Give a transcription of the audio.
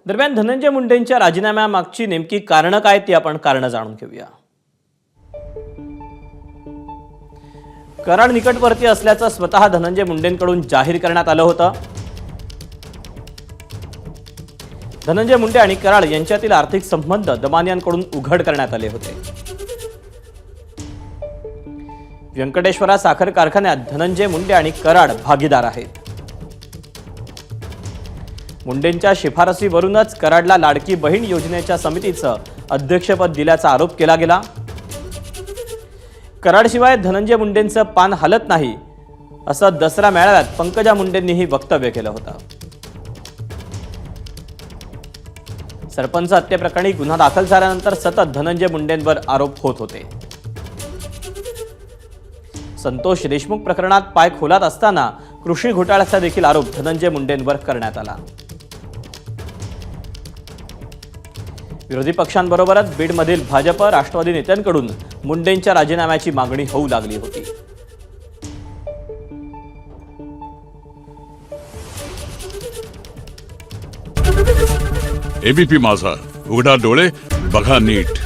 दरम्यान धनंजय मुंडेंच्या राजीनाम्यामागची नेमकी कारणं काय ती आपण कारणं जाणून घेऊया। कराड निकटवर्ती असल्याचं स्वतः धनंजय मुंडेंकडून जाहीर करण्यात आलं होतं। धनंजय मुंडे आणि कराड यांच्यातील आर्थिक संबंध दमानियांकडून उघड करण्यात आले होते। व्यंकटेश्वरा साखर कारखान्यात धनंजय मुंडे आणि कराड भागीदार आहेत। मुंडेंच्या शिफारसीवरूनच कराडला लाडकी बहीण योजनेच्या समितीचं अध्यक्षपद दिल्याचा आरोप केला गेला। कराडशिवाय धनंजय मुंडेंचं पान हलत नाही असं दसरा मेळाव्यात पंकजा मुंडेंनीही वक्तव्य केलं होतं। सरपंच हत्येप्रकरणी गुन्हा दाखल झाल्यानंतर सतत धनंजय मुंडेंवर आरोप होत होते। संतोष देशमुख प्रकरणात पाय खोलात असताना कृषी घोटाळ्याचा देखील आरोप धनंजय मुंडेंवर करण्यात आला। विरोधी पक्षांबरोबरच बीडमधील भाजप राष्ट्रवादी नेत्यांकडून मुंडेंच्या राजीनाम्याची मागणी होऊ लागली होती। एबीपी माझा, उघडा डोळे बघा नीट।